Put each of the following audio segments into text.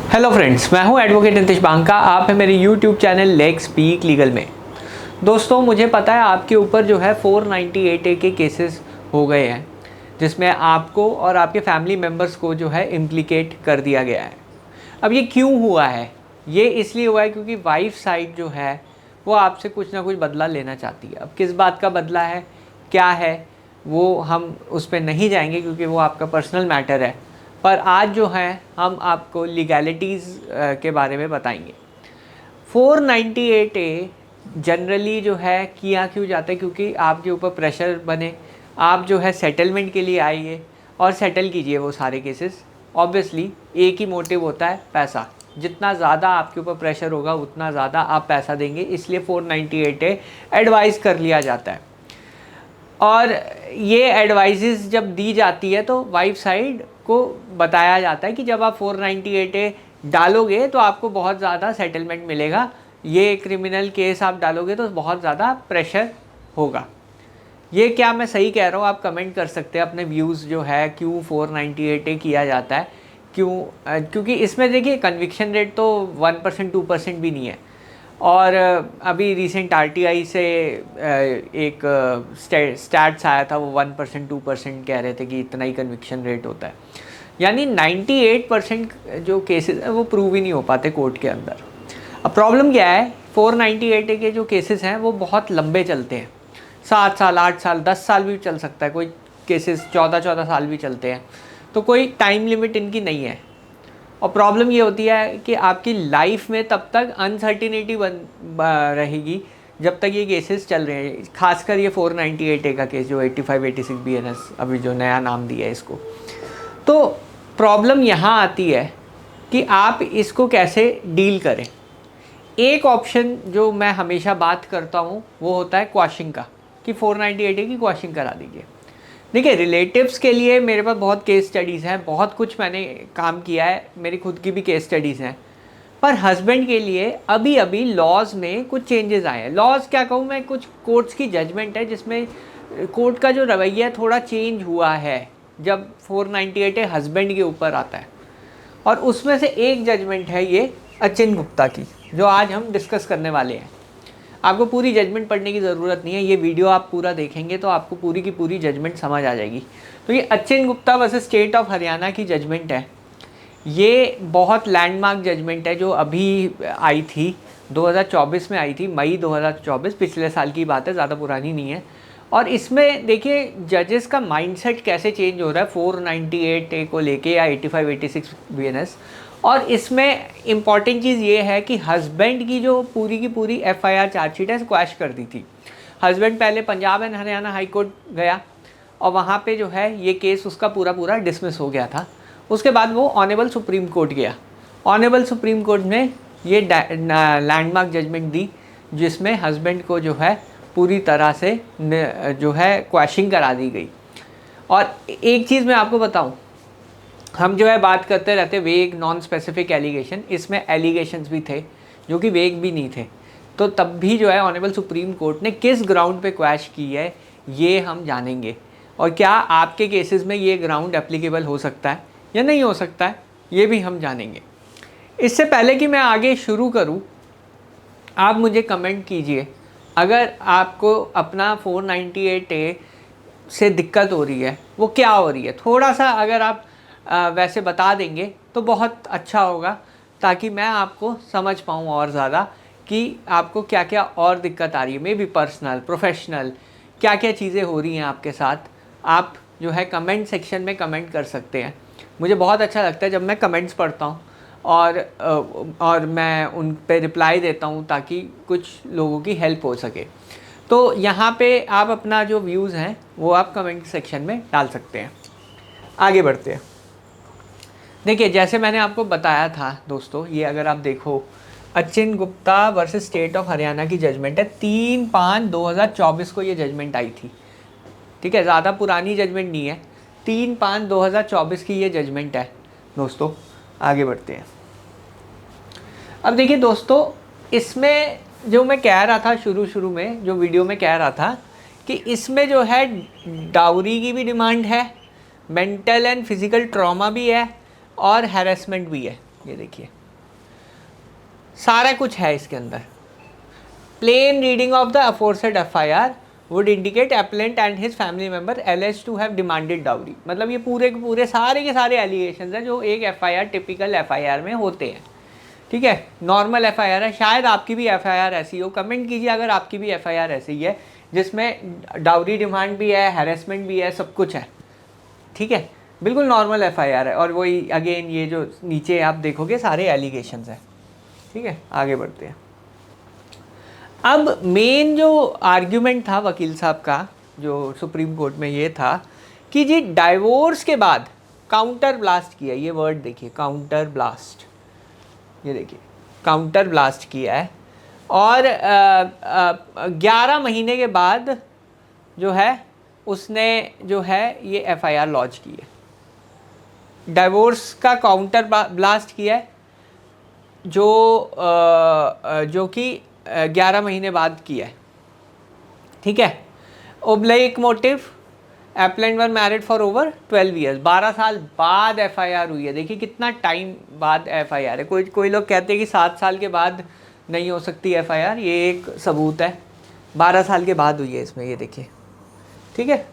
Hello friends, मैं हूं advocate Nitish Banka. आप हैं मेरे YouTube channel let's speak legal में। दोस्तों, मुझे पता है आपके ऊपर जो है 498A के केसेस हो गए हैं, जिसमें आपको और आपके फैमिली मेम्बर्स को जो है इम्प्लिकेट कर दिया गया है। अब ये क्यों हुआ है? ये इसलिए हुआ है क्योंकि वाइफ साइड जो है वो आपसे कुछ ना कुछ बदला लेना चाहती है। अब किस बात का बदला है, क्या है, वो हम उस पर नहीं जाएंगे क्योंकि वो आपका पर्सनल मैटर है। पर आज जो है हम आपको लीगैलिटीज़ के बारे में बताएंगे। 498A जनरली जो है किया क्यों जाता है? क्योंकि आपके ऊपर प्रेशर बने, आप जो है सेटलमेंट के लिए आइए और सेटल कीजिए वो सारे केसेस। ऑब्वियसली एक ही मोटिव होता है, पैसा। जितना ज़्यादा आपके ऊपर प्रेशर होगा उतना ज़्यादा आप पैसा देंगे, इसलिए 498A एडवाइस कर लिया जाता है। और ये एडवाइसेस जब दी जाती है तो वाइफ साइड को बताया जाता है कि जब आप 498A डालोगे तो आपको बहुत ज़्यादा सेटलमेंट मिलेगा, ये क्रिमिनल केस आप डालोगे तो बहुत ज़्यादा प्रेशर होगा। ये क्या मैं सही कह रहा हूँ? आप कमेंट कर सकते हैं अपने व्यूज़ जो है क्यों 498A किया जाता है, क्यों? क्योंकि इसमें देखिए कन्विक्शन रेट तो 1% 2% भी नहीं है। और अभी रिसेंट RTI से एक स्टैट्स आया था, वो 1% 2% कह रहे थे कि इतना ही कन्विक्शन रेट होता है। यानी 98% जो केसेस हैं वो प्रूव ही नहीं हो पाते कोर्ट के अंदर। अब प्रॉब्लम क्या है, 498A के जो केसेस हैं वो बहुत लंबे चलते हैं, 7 साल 8 साल 10 साल भी चल सकता है, कोई केसेस 14 साल भी चलते हैं। तो कोई टाइम लिमिट इनकी नहीं है। और प्रॉब्लम ये होती है कि आपकी लाइफ में तब तक अनसर्टिनिटी रहेगी जब तक ये केसेस चल रहे हैं। खासकर ये 498A का केस जो 85-86 BNS अभी जो नया नाम दिया है इसको। तो प्रॉब्लम यहाँ आती है कि आप इसको कैसे डील करें। एक ऑप्शन जो मैं हमेशा बात करता हूँ वो होता है क्वाशिंग का, कि 498A की क्वाशिंग करा दीजिए। देखिए, रिलेटिव्स के लिए मेरे पास बहुत केस स्टडीज़ हैं, बहुत कुछ मैंने काम किया है, मेरी खुद की भी केस स्टडीज़ हैं। पर हस्बैंड के लिए अभी अभी लॉज में कुछ चेंजेस आए हैं। लॉज क्या कहूँ मैं, कुछ कोर्ट्स की जजमेंट है जिसमें कोर्ट का जो रवैया थोड़ा चेंज हुआ है जब 498A हस्बैंड के ऊपर आता है। और उसमें से एक जजमेंट है ये अचिन गुप्ता की, जो आज हम डिस्कस करने वाले हैं। आपको पूरी जजमेंट पढ़ने की ज़रूरत नहीं है, ये वीडियो आप पूरा देखेंगे तो आपको पूरी की पूरी जजमेंट समझ आ जाएगी। तो ये Achin Gupta versus state of Haryana की जजमेंट है। ये बहुत लैंडमार्क जजमेंट है जो अभी आई थी, 2024 में आई थी, मई 2024, पिछले साल की बात है, ज़्यादा पुरानी नहीं है। और इसमें देखिए जजेस का माइंडसेट कैसे चेंज हो रहा है 498A को लेके या 85-86 BNS। और इसमें इम्पॉर्टेंट चीज़ ये है कि हस्बैंड की जो पूरी की पूरी FIR चार्जशीट है स्क्वैश कर दी थी। हस्बैंड पहले Punjab and Haryana high court गया और वहाँ पे जो है ये केस उसका पूरा पूरा डिसमिस हो गया था। उसके बाद वो ऑनेबल सुप्रीम कोर्ट गया। ऑनेबल सुप्रीम कोर्ट ने ये लैंडमार्क जजमेंट दी जिसमें हस्बैंड को जो है पूरी तरह से जो है क्वैशिंग करा दी गई। और एक चीज़ मैं आपको बताऊं, हम जो है बात करते रहते वेग नॉन स्पेसिफिक एलिगेशन, इसमें एलिगेशंस भी थे जो कि वेग भी नहीं थे। तो तब भी जो है ऑनेबल सुप्रीम कोर्ट ने किस ग्राउंड पे क्वैश की है ये हम जानेंगे। और क्या आपके केसेस में ये ग्राउंड एप्लीकेबल हो सकता है या नहीं हो सकता है, ये भी हम जानेंगे। इससे पहले कि मैं आगे शुरू करूं, आप मुझे कमेंट कीजिए अगर आपको अपना 498A से दिक्कत हो रही है, वो क्या हो रही है। थोड़ा सा अगर आप वैसे बता देंगे तो बहुत अच्छा होगा, ताकि मैं आपको समझ पाऊँ और ज़्यादा कि आपको क्या क्या और दिक्कत आ रही है, मे बी पर्सनल प्रोफेशनल, क्या क्या चीज़ें हो रही हैं आपके साथ। आप जो है कमेंट सेक्शन में कमेंट कर सकते हैं। मुझे बहुत अच्छा लगता है जब मैं कमेंट्स पढ़ता हूँ और मैं उन पे रिप्लाई देता हूँ ताकि कुछ लोगों की हेल्प हो सके। तो यहाँ पे आप अपना जो व्यूज़ हैं वो आप कमेंट सेक्शन में डाल सकते हैं। आगे बढ़ते हैं। देखिए, जैसे मैंने आपको बताया था दोस्तों, ये अगर आप देखो Achin Gupta versus state of Haryana की जजमेंट है। 3/5/2024 को ये जजमेंट आई थी। ठीक है, ज़्यादा पुरानी जजमेंट नहीं है, 3/5/2024 की ये जजमेंट है दोस्तों। आगे बढ़ते हैं। अब देखिए दोस्तों, इसमें जो मैं कह रहा था शुरू में जो वीडियो में कह रहा था कि इसमें जो है डाउरी की भी डिमांड है, मेंटल एंड फिज़िकल ट्रॉमा भी है और हैरेसमेंट भी है। ये देखिए सारा कुछ है इसके अंदर। Plain reading of the aforesaid FIR would indicate appellant and his family member allege to have demanded dowry. मतलब ये पूरे के पूरे सारे के सारे एलिगेशंस हैं जो एक FIR टिपिकल FIR में होते हैं। ठीक है, नॉर्मल FIR है, शायद आपकी भी FIR ऐसी हो, कमेंट कीजिए अगर आपकी भी FIR ऐसी ही है जिसमें डाउरी डिमांड भी है, हैरेसमेंट भी है, सब कुछ है। ठीक है, बिल्कुल नॉर्मल FIR है। और वही अगेन ये जो नीचे आप देखोगे सारे एलिगेशंस हैं। ठीक है, आगे बढ़ते हैं। अब मेन जो आर्ग्यूमेंट था वकील साहब का जो सुप्रीम कोर्ट में ये था कि जी डाइवोर्स के बाद काउंटर ब्लास्ट किया, ये वर्ड देखिए काउंटर ब्लास्ट, ये देखिए काउंटर ब्लास्ट किया है और 11 महीने के बाद जो है उसने जो है ये FIR लॉन्च की है। डाइवोर्स का काउंटर ब्लास्ट किया है जो कि 11 महीने बाद किया है। ठीक है, oblique motive appellant were married for over 12 years, 12 साल बाद FIR हुई है। देखिए कितना टाइम बाद FIR है। कोई लोग कहते हैं कि 7 साल के बाद नहीं हो सकती FIR, ये एक सबूत है, 12 साल के बाद हुई है इसमें, ये देखिए। ठीक है,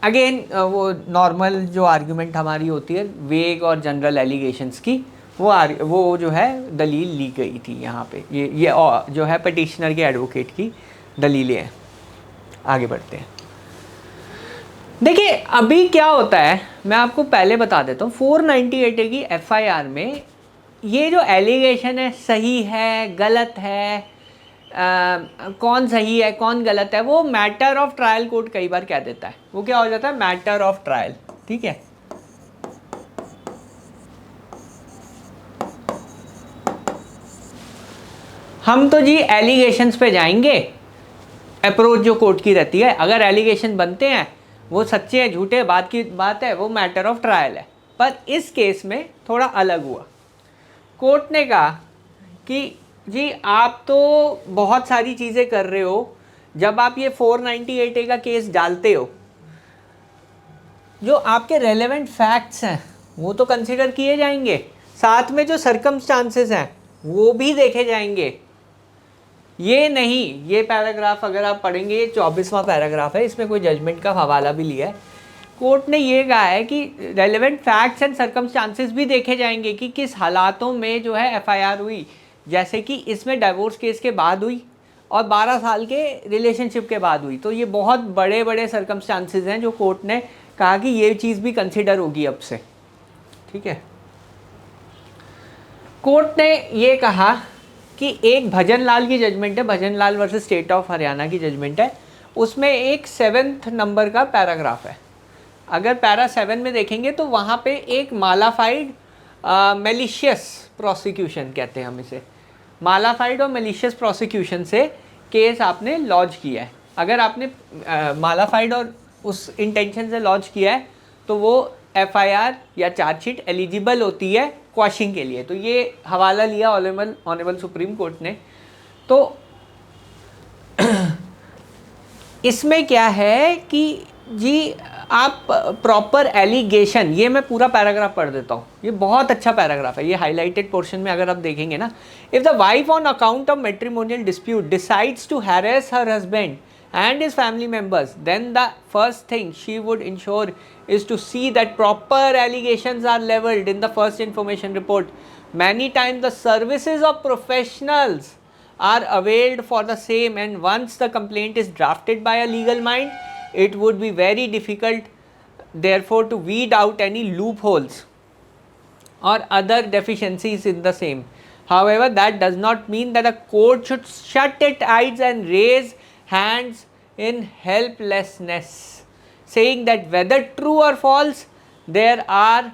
अगेन वो नॉर्मल जो आर्ग्यूमेंट हमारी होती है वेग और जनरल एलिगेशंस की, वो जो है दलील ली गई थी यहाँ पे। ये जो है पिटिशनर के एडवोकेट की दलीलें हैं। आगे बढ़ते हैं। देखिए अभी क्या होता है मैं आपको पहले बता देता हूँ। 498A की FIR में ये जो एलिगेशन है सही है गलत है, कौन सही है कौन गलत है, वो मैटर ऑफ ट्रायल कोर्ट कई बार कह देता है। वो क्या हो जाता है, मैटर ऑफ ट्रायल। ठीक है, हम तो जी एलिगेशंस पे जाएंगे, अप्रोच जो कोर्ट की रहती है, अगर एलिगेशन बनते हैं वो सच्चे हैं झूठे बात की बात है, वो मैटर ऑफ ट्रायल है। पर इस केस में थोड़ा अलग हुआ। कोर्ट ने कहा कि जी आप तो बहुत सारी चीज़ें कर रहे हो, जब आप ये 498A का केस डालते हो जो आपके रेलेवेंट फैक्ट्स हैं वो तो कंसिडर किए जाएंगे, साथ में जो सर्कमस्टांसेस हैं वो भी देखे जाएंगे। ये नहीं, ये पैराग्राफ अगर आप पढ़ेंगे, ये 24वां पैराग्राफ है, इसमें कोई जजमेंट का हवाला भी लिया है। कोर्ट ने ये कहा है कि रेलेवेंट फैक्ट्स एंड सर्कमस्टांसेस भी देखे जाएंगे कि किस हालातों में जो है FIR हुई, जैसे कि इसमें डाइवोर्स केस के बाद हुई और 12 साल के रिलेशनशिप के बाद हुई। तो ये बहुत बड़े बड़े सर्कमस्टांसेस हैं जो कोर्ट ने कहा कि ये चीज़ भी कंसिडर होगी अब से। ठीक है, कोर्ट ने ये कहा कि एक भजन लाल की जजमेंट है, भजन लाल वर्सेस स्टेट ऑफ हरियाणा की जजमेंट है, उसमें एक 7th नंबर का पैराग्राफ है। अगर पैरा 7 में देखेंगे तो वहाँ पे एक मालाफाइड मेलिशियस प्रोसिक्यूशन कहते हैं हम इसे, मालाफाइड और मेलिशियस प्रोसिक्यूशन से केस आपने लॉन्च किया है। अगर आपने मालाफाइड और उस इंटेंशन से लॉन्च किया है तो वो FIR या चार्जशीट एलिजिबल होती है क्वाशिंग के लिए। तो ये हवाला लिया ऑनरेबल सुप्रीम कोर्ट ने। तो इसमें क्या है कि जी आप प्रॉपर एलिगेशन, ये मैं पूरा पैराग्राफ पढ़ देता हूँ, ये बहुत अच्छा पैराग्राफ है, ये हाईलाइटेड पोर्शन में अगर आप देखेंगे ना, if the wife on account of matrimonial dispute decides to harass her husband and his family members, then the first thing she would ensure is to see that proper allegations are leveled in the first information report. Many times the services of professionals are availed for the same, and once the complaint is drafted by a legal mind, it would be very difficult therefore to weed out any loopholes or other deficiencies in the same. However, that does not mean that a court should shut its eyes and raise hands in helplessness, saying that whether true or false, there are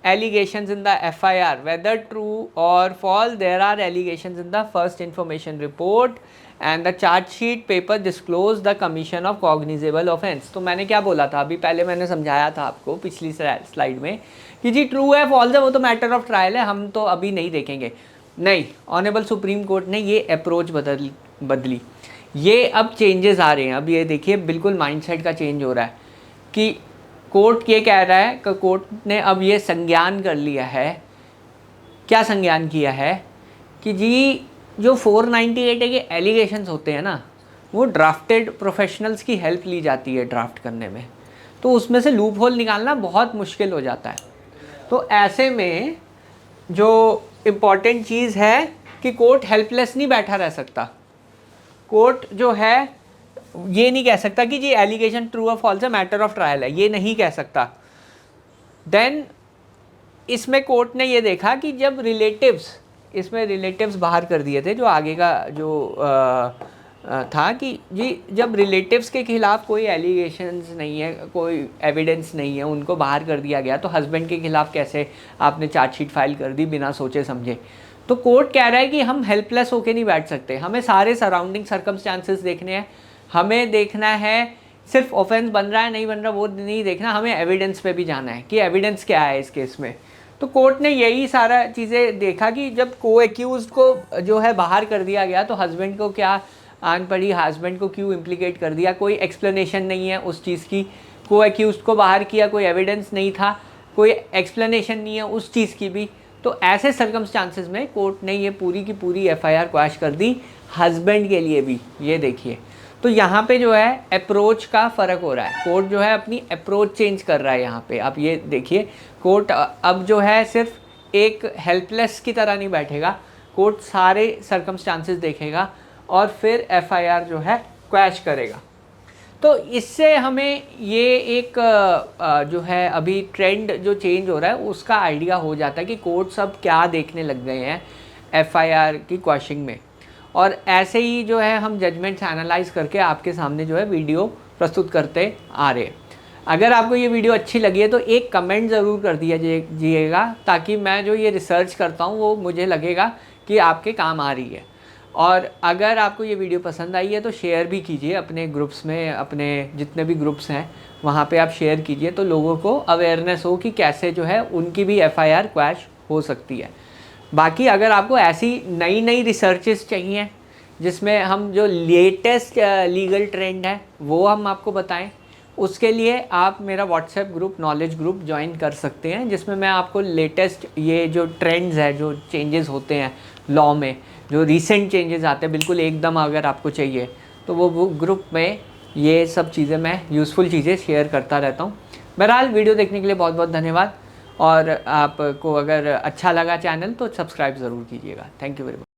allegations in the FIR. Whether true or false, there are allegations in the first information report and the charge sheet paper disclose the commission of cognizable offence. तो मैंने क्या बोला था अभी, पहले मैंने समझाया था आपको पिछली स्लाइड में कि जी ट्रू है फॉल्स है वो तो मैटर ऑफ ट्रायल है, हम तो अभी नहीं देखेंगे। नहीं, ऑनरेबल सुप्रीम कोर्ट ने ये अप्रोच बदली। ये अब चेंजेस आ रहे हैं। अब ये देखिए बिल्कुल माइंडसेट का चेंज हो रहा है कि कोर्ट ये कह रहा है कि कोर्ट ने अब ये संज्ञान कर लिया है क्या संज्ञान किया है कि जी जो 498 के एलिगेशंस होते हैं ना, वो ड्राफ्टेड प्रोफेशनल्स की हेल्प ली जाती है ड्राफ्ट करने में, तो उसमें से लूप होल निकालना बहुत मुश्किल हो जाता है। तो ऐसे में जो इम्पॉर्टेंट चीज़ है कि कोर्ट हेल्पलेस नहीं बैठा रह सकता। कोर्ट जो है ये नहीं कह सकता कि जी एलिगेशन ट्रू और फॉल्स है, मैटर ऑफ ट्रायल है, ये नहीं कह सकता। देन इसमें कोर्ट ने ये देखा कि जब इसमें रिलेटिव्स बाहर कर दिए थे, जो आगे का जो था कि जी जब रिलेटिव्स के खिलाफ कोई एलिगेशंस नहीं है, कोई एविडेंस नहीं है, उनको बाहर कर दिया गया, तो हस्बैंड के खिलाफ कैसे आपने चार्जशीट फाइल कर दी बिना सोचे समझे। तो कोर्ट कह रहा है कि हम हेल्पलेस होके नहीं बैठ सकते, हमें सारे सराउंडिंग सर्कमस्टांसेस देखने हैं, हमें देखना है सिर्फ ऑफेंस बन रहा है नहीं बन रहा वो नहीं देखना, हमें एविडेंस पे भी जाना है कि एविडेंस क्या है इस केस में। तो कोर्ट ने यही सारा चीज़ें देखा कि जब को एक्यूज़ को जो है बाहर कर दिया गया तो हस्बैंड को क्या आन पड़ी, हस्बैंड को क्यों इम्प्लीकेट कर दिया, कोई एक्सप्लेनेशन नहीं है उस चीज़ की, को एक्यूज़ को बाहर किया, कोई एविडेंस नहीं था, कोई एक्सप्लेनेशन नहीं है उस चीज़ की भी। तो ऐसे सर्कमस्टांसेस में कोर्ट ने ये पूरी की पूरी एफआईआर क्वैश कर दी हस्बैंड के लिए भी। ये देखिए, तो यहाँ पे जो है अप्रोच का फ़र्क हो रहा है, कोर्ट जो है अपनी अप्रोच चेंज कर रहा है यहाँ पे। आप ये देखिए, कोर्ट अब जो है सिर्फ एक हेल्पलेस की तरह नहीं बैठेगा, कोर्ट सारे सर्कमस्टांसेस देखेगा और फिर एफआईआर जो है क्वैश करेगा। तो इससे हमें ये एक जो है अभी ट्रेंड जो चेंज हो रहा है उसका आइडिया हो जाता है कि कोर्ट्स अब क्या देखने लग गए हैं एफआईआर की क्वैशिंग में। और ऐसे ही जो है हम जजमेंट्स एनालाइज करके आपके सामने जो है वीडियो प्रस्तुत करते आ रहे हैं। अगर आपको ये वीडियो अच्छी लगी है तो एक कमेंट ज़रूर कर दीजिएगा, ताकि मैं जो ये रिसर्च करता हूँ वो मुझे लगेगा कि आपके काम आ रही है। और अगर आपको ये वीडियो पसंद आई है तो शेयर भी कीजिए अपने ग्रुप्स में, अपने जितने भी ग्रुप्स हैं वहाँ पे आप शेयर कीजिए, तो लोगों को अवेयरनेस हो कि कैसे जो है उनकी भी एफआईआर क्वैश हो सकती है। बाकी अगर आपको ऐसी नई नई रिसर्चेस चाहिए जिसमें हम जो लेटेस्ट लीगल ट्रेंड है वो हम आपको बताएं, उसके लिए आप मेरा WhatsApp group knowledge group join कर सकते हैं, जिसमें मैं आपको लेटेस्ट ये जो ट्रेंड्स है, जो चेंजेस होते हैं लॉ में, जो रीसेंट चेंजेस आते हैं बिल्कुल एकदम अगर आपको चाहिए, तो वो ग्रुप में ये सब चीज़ें मैं यूज़फुल चीज़ें शेयर करता रहता हूँ। बहरहाल वीडियो देखने के लिए बहुत बहुत धन्यवाद, और आपको अगर अच्छा लगा चैनल तो सब्सक्राइब ज़रूर कीजिएगा। Thank you very much.